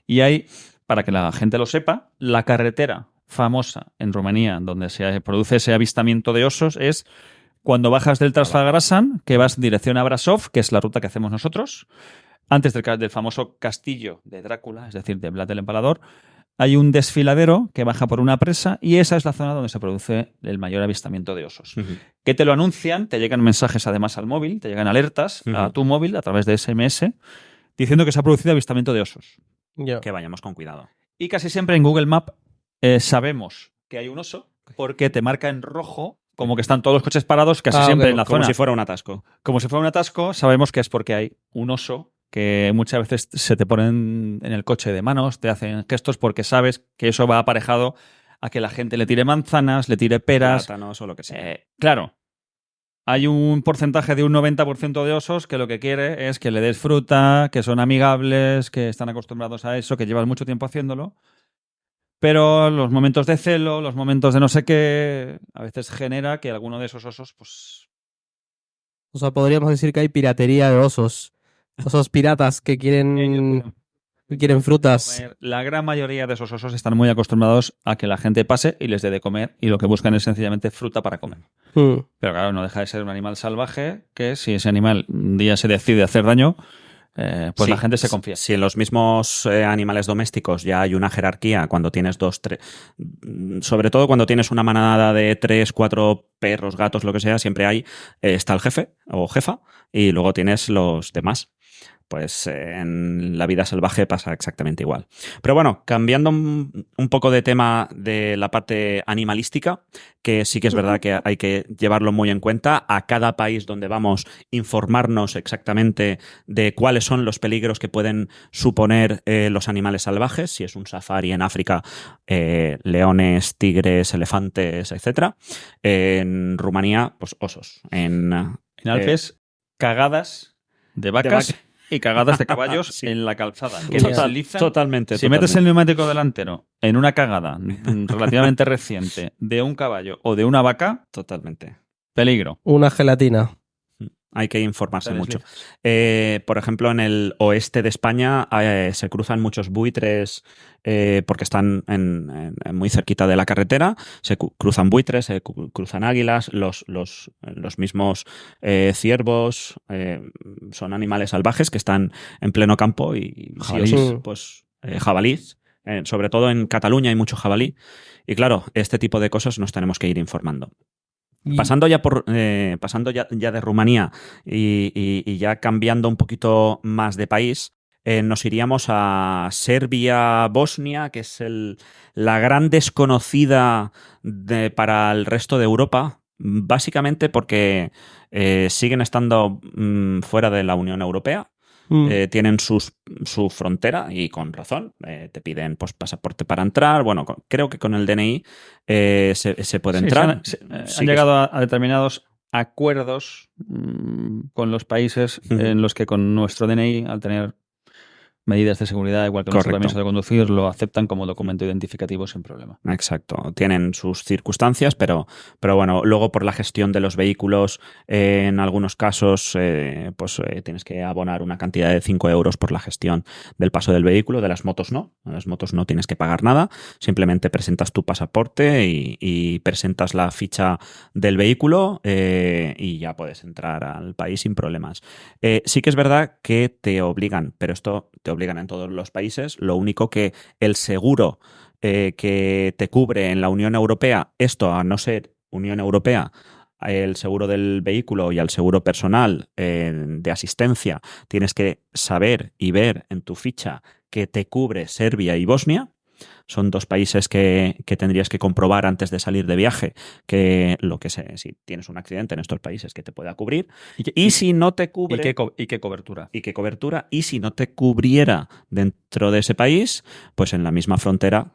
Y hay, para que la gente lo sepa, la carretera famosa en Rumanía donde se produce ese avistamiento de osos es cuando bajas del Trasfagarasan, que vas dirección a Brasov, que es la ruta que hacemos nosotros. Antes del famoso castillo de Drácula, es decir, de Vlad el Empalador, hay un desfiladero que baja por una presa y esa es la zona donde se produce el mayor avistamiento de osos. Que te lo anuncian, te llegan mensajes además al móvil, te llegan alertas a tu móvil a través de SMS diciendo que se ha producido avistamiento de osos. Que vayamos con cuidado. Y casi siempre en Google Maps sabemos que hay un oso porque te marca en rojo como que están todos los coches parados casi siempre en la zona. Como si fuera un atasco. Como si fuera un atasco, sabemos que es porque hay un oso que muchas veces se te ponen en el coche de manos, te hacen gestos porque sabes que eso va aparejado a que la gente le tire manzanas, le tire peras. Plátanos o lo que sea. Claro. Hay un porcentaje de un 90% de osos que lo que quiere es que le des fruta, que son amigables, que están acostumbrados a eso, que llevan mucho tiempo haciéndolo. Pero los momentos de celo, los momentos de no sé qué, a veces genera que alguno de esos osos, pues... O sea, podríamos decir que hay piratería de osos. Osos piratas que quieren frutas. La gran mayoría de esos osos están muy acostumbrados a que la gente pase y les dé de comer y lo que buscan es sencillamente fruta para comer. Pero claro, no deja de ser un animal salvaje que si ese animal un día se decide hacer daño, pues sí, la gente se confía. Si en los mismos animales domésticos ya hay una jerarquía, cuando tienes 2, 3, sobre todo cuando tienes una manada de 3, 4 perros, gatos, lo que sea, siempre está el jefe o jefa y luego tienes los demás. Pues en la vida salvaje pasa exactamente igual. Pero bueno, cambiando un poco de tema de la parte animalística, que sí que es verdad que hay que llevarlo muy en cuenta. A cada país donde vamos, informarnos exactamente de cuáles son los peligros que pueden suponer los animales salvajes. Si es un safari en África, leones, tigres, elefantes, etc. En Rumanía, pues osos. En Alpes, cagadas de vacas y cagadas de caballos sí. En la calzada. Que totalmente. Si metes el neumático delantero en una cagada relativamente reciente de un caballo o de una vaca, totalmente. Peligro. Una gelatina. Hay que informarse mucho. Por ejemplo, en el oeste de España se cruzan muchos buitres porque están muy cerquita de la carretera. Se cruzan buitres, se cruzan águilas, los mismos ciervos. Son animales salvajes que están en pleno campo y jabalís, pues jabalís. Sobre todo en Cataluña hay mucho jabalí. Y claro, este tipo de cosas nos tenemos que ir informando. Pasando ya de Rumanía y ya cambiando un poquito más de país, nos iríamos a Serbia, Bosnia, que es la gran desconocida para el resto de Europa, básicamente porque siguen estando fuera de la Unión Europea. Tienen su frontera y con razón. Te piden pues, pasaporte para entrar. Bueno, creo que con el DNI se puede entrar. Han llegado a determinados acuerdos con los países en los que con nuestro DNI, al tener medidas de seguridad, igual que nuestro permiso de conducir, lo aceptan como documento identificativo sin problema. Exacto. Tienen sus circunstancias, pero bueno, luego por la gestión de los vehículos, en algunos casos, tienes que abonar una cantidad de 5 euros por la gestión del paso del vehículo. De las motos no. De las motos no tienes que pagar nada. Simplemente presentas tu pasaporte y presentas la ficha del vehículo y ya puedes entrar al país sin problemas. Sí que es verdad que te obligan, pero esto te obligan en todos los países. Lo único que el seguro que te cubre en la Unión Europea, esto a no ser Unión Europea, el seguro del vehículo y el seguro personal de asistencia, tienes que saber y ver en tu ficha que te cubre Serbia y Bosnia. Son 2 países que tendrías que comprobar antes de salir de viaje que si tienes un accidente en estos países que te pueda cubrir. Y si no te cubre... ¿Y qué cobertura? ¿Y qué cobertura? Y si no te cubriera dentro de ese país, pues en la misma frontera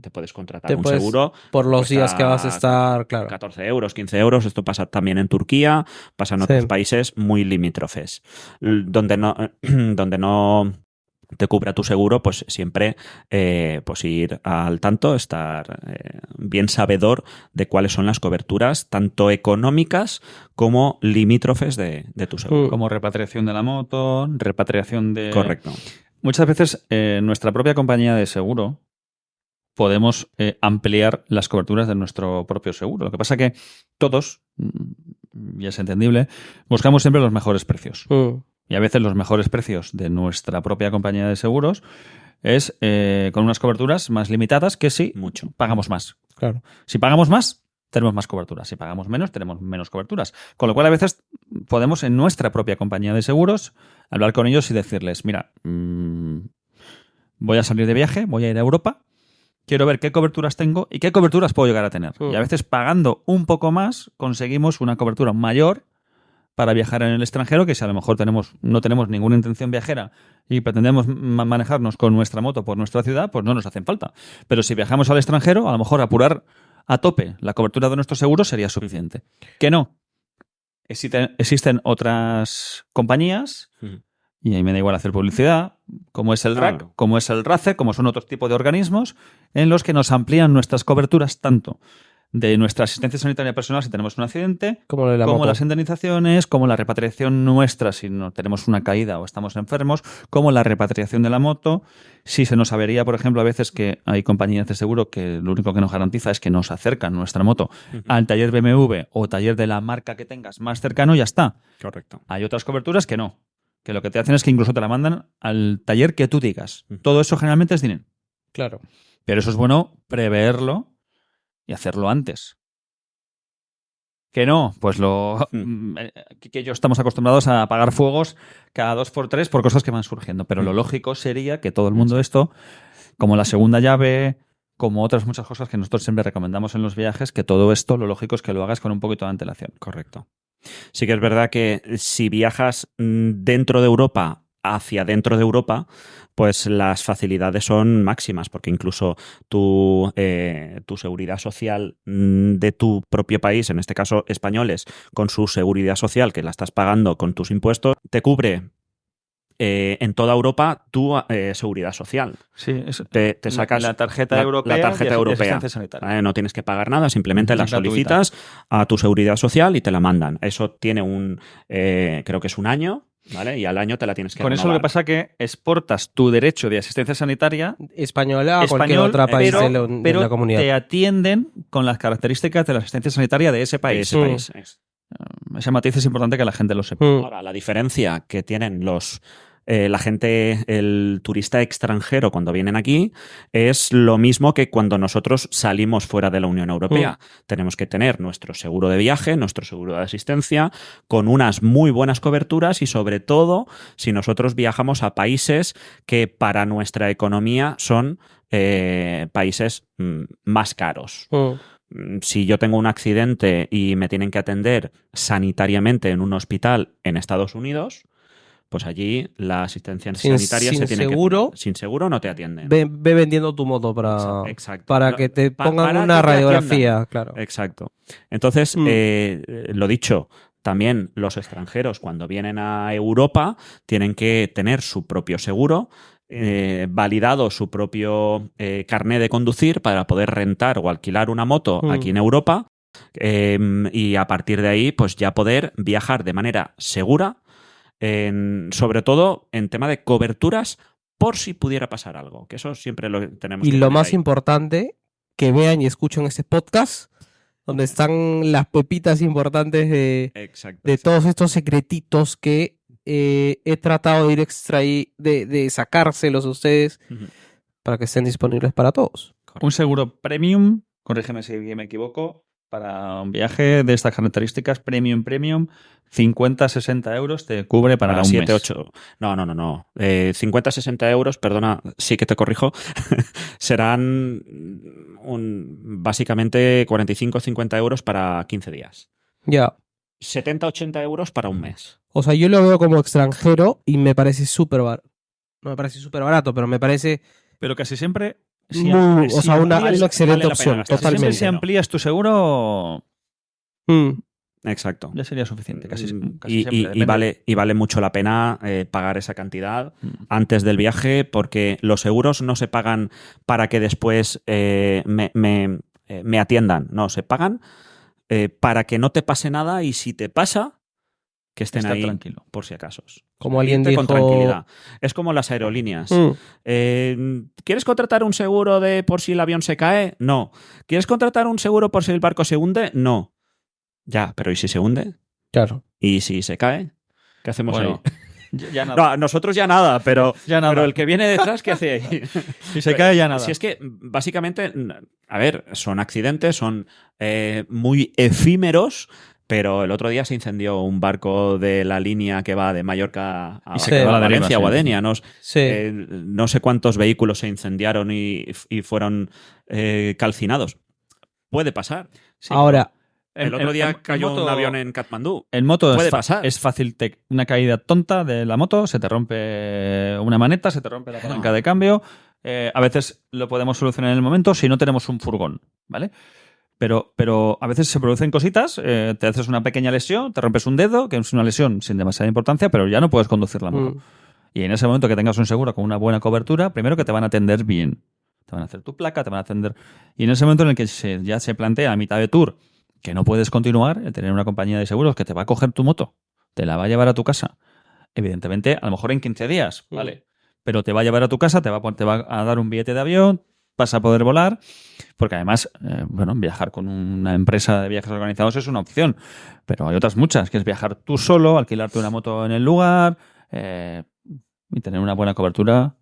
te puedes contratar un seguro. Por los días que vas a estar, claro. 14 euros, 15 euros. Esto pasa también en Turquía, pasa en otros países muy limítrofes. Donde no te cubra tu seguro, pues siempre pues ir al tanto, estar bien sabedor de cuáles son las coberturas, tanto económicas como limítrofes de tu seguro. Como repatriación de la moto, repatriación de... Correcto. Muchas veces nuestra propia compañía de seguro podemos ampliar las coberturas de nuestro propio seguro. Lo que pasa que todos, y es entendible, buscamos siempre los mejores precios. Y a veces los mejores precios de nuestra propia compañía de seguros es con unas coberturas más limitadas que si pagamos más. Claro. Si pagamos más, tenemos más coberturas. Si pagamos menos, tenemos menos coberturas. Con lo cual, a veces podemos en nuestra propia compañía de seguros hablar con ellos y decirles, mira, voy a salir de viaje, voy a ir a Europa, quiero ver qué coberturas tengo y qué coberturas puedo llegar a tener. Y a veces pagando un poco más conseguimos una cobertura mayor para viajar en el extranjero, que si a lo mejor no tenemos ninguna intención viajera y pretendemos manejarnos con nuestra moto por nuestra ciudad, pues no nos hacen falta. Pero si viajamos al extranjero, a lo mejor apurar a tope la cobertura de nuestro seguro sería suficiente. Que no. Existen otras compañías y ahí me da igual hacer publicidad, como es el RAC, Claro. como es el RACE, como son otros tipos de organismos en los que nos amplían nuestras coberturas tanto de nuestra asistencia sanitaria personal si tenemos un accidente, Como lo de la como moto. las indemnizaciones, como la repatriación nuestra si no tenemos una caída o estamos enfermos, como la repatriación de la moto, si se nos avería, por ejemplo, a veces que hay compañías de seguro que lo único que nos garantiza es que nos acercan nuestra moto al taller BMW o taller de la marca que tengas más cercano y ya está. Correcto. Hay otras coberturas que no, que lo que te hacen es que incluso te la mandan al taller que tú digas. Todo eso generalmente es dinero. Claro. Pero eso es bueno preverlo y hacerlo antes. Que no, pues que yo estamos acostumbrados a apagar fuegos cada 2x3 por cosas que van surgiendo. Pero lo lógico sería que todo el mundo esto, como la segunda llave, como otras muchas cosas que nosotros siempre recomendamos en los viajes, que todo esto lo lógico es que lo hagas con un poquito de antelación. Correcto. Sí que es verdad que si viajas dentro de Europa hacia dentro de Europa, pues las facilidades son máximas, porque incluso tu seguridad social de tu propio país, en este caso españoles, con su seguridad social que la estás pagando con tus impuestos, te cubre en toda Europa tu seguridad social. Sí, Te sacas la tarjeta europea. La tarjeta de europea. asistencia sanitaria. No tienes que pagar nada, simplemente la Es gratuita. solicitas a tu seguridad social y te la mandan. Eso tiene creo que es un año, ¿vale? Y al año te la tienes que Con eso lo que renovar. pasa es que exportas tu derecho de asistencia sanitaria Española a cualquier español, otro país de pero la comunidad. te atienden con las características de la asistencia sanitaria de ese país. Ese país. Ese matiz es importante que la gente lo sepa. Ahora, la diferencia que tienen la gente, el turista extranjero cuando vienen aquí, es lo mismo que cuando nosotros salimos fuera de la Unión Europea. Tenemos que tener nuestro seguro de viaje, nuestro seguro de asistencia, con unas muy buenas coberturas y sobre todo si nosotros viajamos a países que para nuestra economía son países más caros. Si yo tengo un accidente y me tienen que atender sanitariamente en un hospital en Estados Unidos, pues allí la asistencia sanitaria se tiene seguro, que... Sin seguro no te atienden. Ve vendiendo tu moto Exacto. para que te pongan para una que te radiografía. atiendan. Claro. Exacto. Entonces, lo dicho, también los extranjeros cuando vienen a Europa tienen que tener su propio seguro, validado su propio carné de conducir para poder rentar o alquilar una moto aquí en Europa y a partir de ahí pues ya poder viajar de manera segura, sobre todo en tema de coberturas por si pudiera pasar algo, que eso siempre lo tenemos y que lo poner más ahí. importante, que vean y escuchen este podcast donde están las pepitas importantes de todos estos secretitos que he tratado de ir de sacárselos a ustedes para que estén disponibles para todos. Un seguro premium, corrígeme si me equivoco, para un viaje de estas características, premium, 50-60 euros te cubre para un 7, mes. 8. No. 50-60 euros, perdona, sí que te corrijo, serán básicamente 45-50 euros para 15 días. Ya. 70-80 euros para un mes. O sea, yo lo veo como extranjero y me parece súper barato. No me parece súper barato, pero me parece... Pero casi siempre... una excelente vale la opción, pena gastar. totalmente. Siempre si amplías tu seguro, Exacto. ya sería suficiente. Casi Y siempre. vale mucho la pena pagar esa cantidad antes del viaje, porque los seguros no se pagan para que después me atiendan. No, se pagan para que no te pase nada y si te pasa, que estén Estar ahí tranquilo. por si acaso. Como alguien Irte dijo... con tranquilidad. Es como las aerolíneas. ¿Quieres contratar un seguro de por si el avión se cae? No. ¿Quieres contratar un seguro por si el barco se hunde? No. Ya, pero ¿y si se hunde? Claro. ¿Y si se cae? ¿Qué hacemos ahí? Ya nada. No, nosotros ya nada, pero el que viene detrás, ¿qué hace ahí? Si se cae, ya nada. Si es que, básicamente, a ver, son accidentes, son muy efímeros, pero el otro día se incendió un barco de la línea que va de Mallorca a Valencia o a Denia. No sé cuántos vehículos se incendiaron y fueron calcinados. Puede pasar. Sí, ahora... El otro día cayó un avión en Katmandú. En moto puede pasar. Es fácil, una caída tonta de la moto, se te rompe una maneta, se te rompe la palanca de cambio. A veces lo podemos solucionar en el momento si no tenemos un furgón, ¿vale? Pero a veces se producen cositas, te haces una pequeña lesión, te rompes un dedo, que es una lesión sin demasiada importancia, pero ya no puedes conducir la moto. Y en ese momento que tengas un seguro con una buena cobertura, primero que te van a atender bien. Te van a hacer tu placa, te van a atender... Y en ese momento en el que ya se plantea a mitad de tour que no puedes continuar, el tener una compañía de seguros que te va a coger tu moto, te la va a llevar a tu casa. Evidentemente, a lo mejor en 15 días, ¿vale? Pero te va a llevar a tu casa, te va a dar un billete de avión, vas a poder volar, porque además, viajar con una empresa de viajes organizados es una opción, pero hay otras muchas, que es viajar tú solo, alquilarte una moto en el lugar y tener una buena cobertura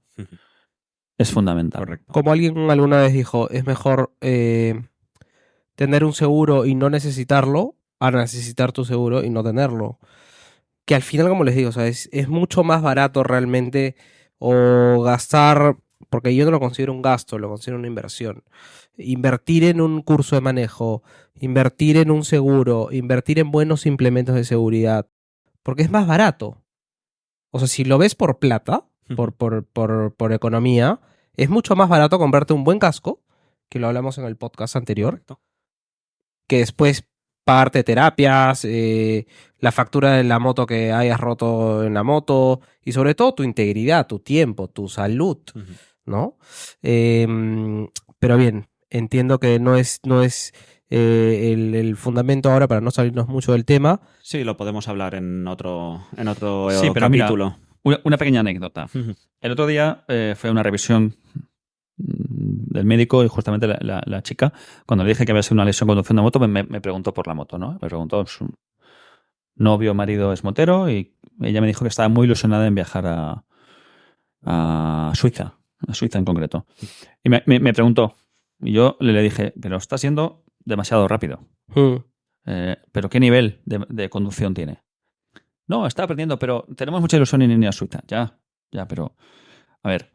es fundamental. Correcto. Como alguien alguna vez dijo, es mejor tener un seguro y no necesitarlo a necesitar tu seguro y no tenerlo. Que al final, como les digo, o sea, es mucho más barato realmente o gastar, porque yo no lo considero un gasto, lo considero una inversión. Invertir en un curso de manejo, invertir en un seguro, invertir en buenos implementos de seguridad, porque es más barato. O sea, si lo ves por plata, por economía, es mucho más barato comprarte un buen casco, que lo hablamos en el podcast anterior, Correcto. que después pagarte terapias, la factura de la moto que hayas roto en la moto y sobre todo tu integridad, tu tiempo, tu salud, ¿no? Pero bien, entiendo que no es el fundamento ahora para no salirnos mucho del tema. Sí, lo podemos hablar en otro Sí, pero capítulo. Mira, una pequeña anécdota. El otro día fue una revisión del médico y justamente la chica, cuando le dije que había sido una lesión conduciendo moto, me preguntó por la moto, ¿no? Me preguntó, su novio, marido es motero y ella me dijo que estaba muy ilusionada en viajar a Suiza en concreto. Y me preguntó, y yo le dije, pero está siendo demasiado rápido. ¿Pero qué nivel de conducción tiene? No, está aprendiendo, pero tenemos mucha ilusión en ir a Suiza. Ya, pero... A ver,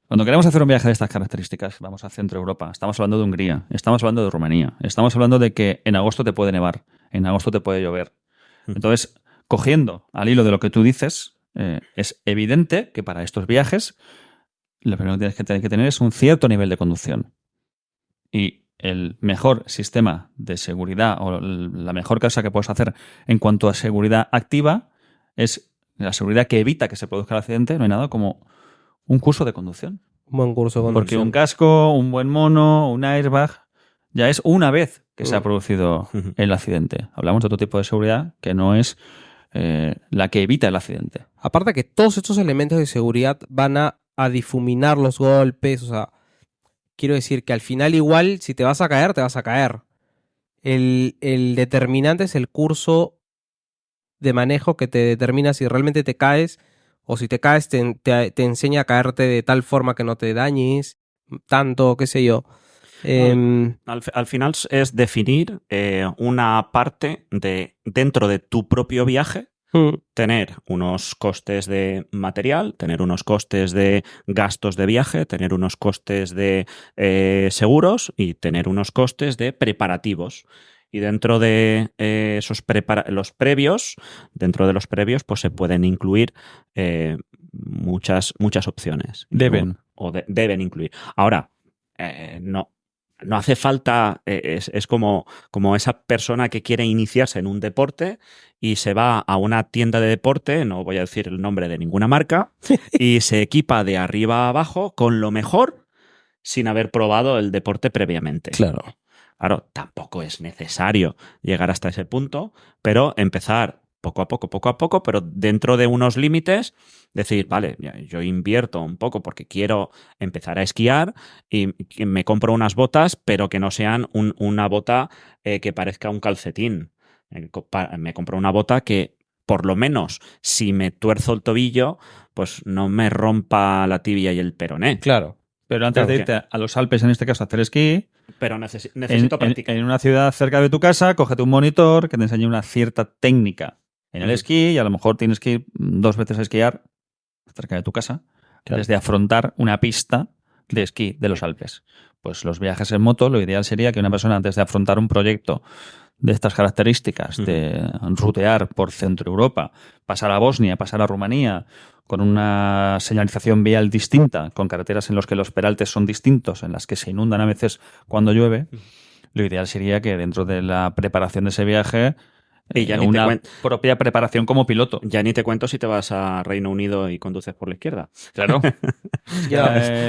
cuando queremos hacer un viaje de estas características, vamos a Centro Europa, estamos hablando de Hungría, estamos hablando de Rumanía, estamos hablando de que en agosto te puede nevar, en agosto te puede llover. Entonces, cogiendo al hilo de lo que tú dices, es evidente que para estos viajes lo primero que tienes que tener es un cierto nivel de conducción. Y el mejor sistema de seguridad o la mejor cosa que puedes hacer en cuanto a seguridad activa es la seguridad que evita que se produzca el accidente. No hay nada como un curso de conducción. Un buen curso de conducción. Porque un casco, un buen mono, un airbag, ya es una vez que se ha producido el accidente. Hablamos de otro tipo de seguridad que no es la que evita el accidente. Aparte que todos estos elementos de seguridad van a difuminar los golpes, o sea, quiero decir que al final igual si te vas a caer, te vas a caer. El determinante es el curso de manejo que te determina si realmente te caes o si te caes te enseña a caerte de tal forma que no te dañes tanto, qué sé yo. Al final es definir una parte dentro de tu propio viaje, tener unos costes de material, tener unos costes de gastos de viaje, tener unos costes de seguros y tener unos costes de preparativos. Y dentro de los previos, pues se pueden incluir muchas opciones. Deben. Deben incluir. Ahora, no hace falta, es como esa persona que quiere iniciarse en un deporte y se va a una tienda de deporte, no voy a decir el nombre de ninguna marca, y se equipa de arriba a abajo con lo mejor sin haber probado el deporte previamente. Claro, tampoco es necesario llegar hasta ese punto, pero empezar poco a poco, pero dentro de unos límites, decir, vale, yo invierto un poco porque quiero empezar a esquiar y me compro unas botas, pero que no sean una bota que parezca un calcetín. Me compro una bota que, por lo menos, si me tuerzo el tobillo, pues no me rompa la tibia y el peroné. claro. Pero antes de irte a los Alpes, en este caso, a hacer esquí, pero necesito practicar. En una ciudad cerca de tu casa, cógete un monitor que te enseñe una cierta técnica en el esquí y a lo mejor tienes que ir 2 veces a esquiar cerca de tu casa antes de afrontar una pista de esquí de los Alpes. Pues los viajes en moto, lo ideal sería que una persona antes de afrontar un proyecto de estas características, de rutear por Centro Europa, pasar a Bosnia, pasar a Rumanía, con una señalización vial distinta, con carreteras en las que los peraltes son distintos, en las que se inundan a veces cuando llueve, lo ideal sería que dentro de la preparación de ese viaje Y ya ni una propia preparación como piloto. Ya ni te cuento si te vas a Reino Unido y conduces por la izquierda. Claro.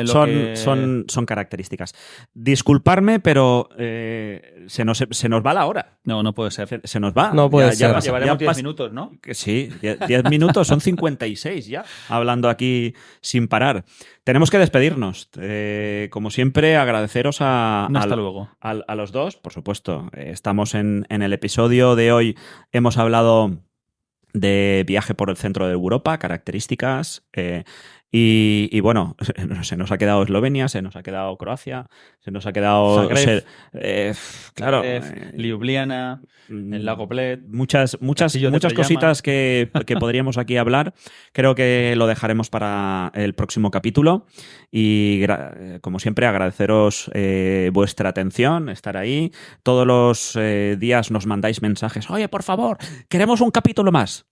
Son características. Disculparme, pero se nos va la hora. No puede ser. Se nos va. No puede ser. Llevaremos 10 minutos, ¿no? Sí, 10 minutos, son 56 ya, hablando aquí sin parar. Tenemos que despedirnos. Como siempre, agradeceros Hasta luego. A los dos, por supuesto. Estamos en el episodio de hoy. Hemos hablado de viaje por el centro de Europa, características, y bueno, se nos ha quedado Eslovenia, se nos ha quedado Croacia, se nos ha quedado Zagreb, claro, Ljubljana, el lago Bled, muchas cositas que podríamos aquí hablar. Creo que lo dejaremos para el próximo capítulo y como siempre agradeceros vuestra atención, estar ahí. Todos los días nos mandáis mensajes: oye, por favor, queremos un capítulo más.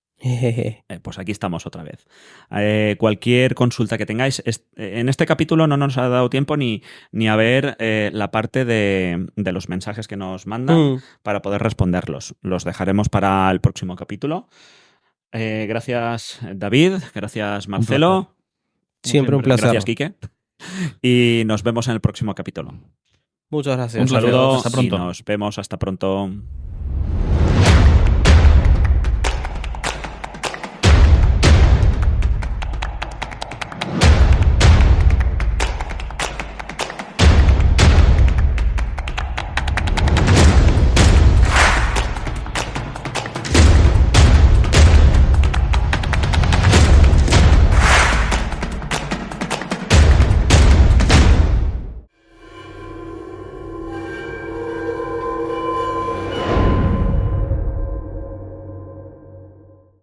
Pues aquí estamos otra vez. Cualquier consulta que tengáis. En este capítulo no nos ha dado tiempo ni a ver la parte de los mensajes que nos mandan para poder responderlos. Los dejaremos para el próximo capítulo. Gracias, David. Gracias, Marcelo. Siempre un placer. Gracias, Quique. Y nos vemos en el próximo capítulo. Muchas gracias. Un saludo. Hasta pronto. Y nos vemos hasta pronto.